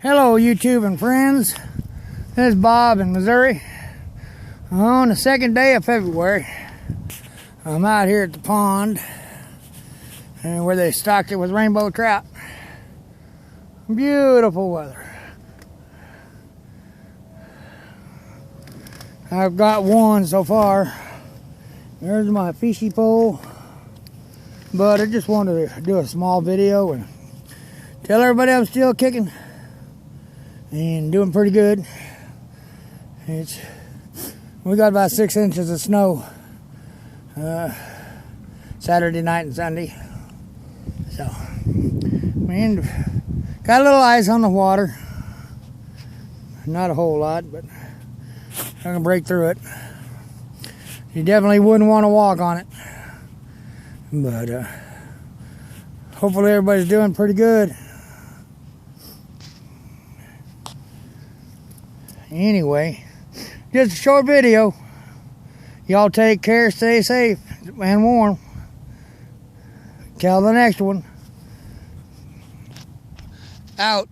Hello YouTube and friends, this is Bob in Missouri. On the second day of February, I'm out here at the pond and where they stocked it with rainbow trout. Beautiful weather. I've got one so far. There's my fishy pole, but I just wanted to do a small video and tell everybody I'm still kicking and doing pretty good. We got about 6 inches of snow Saturday night and Sunday, so and got a little ice on the water, not a whole lot, but I can break through it. You definitely wouldn't want to walk on it, but hopefully everybody's doing pretty good. Anyway, just a short video. Y'all take care, stay safe and warm. Till the next one. Out.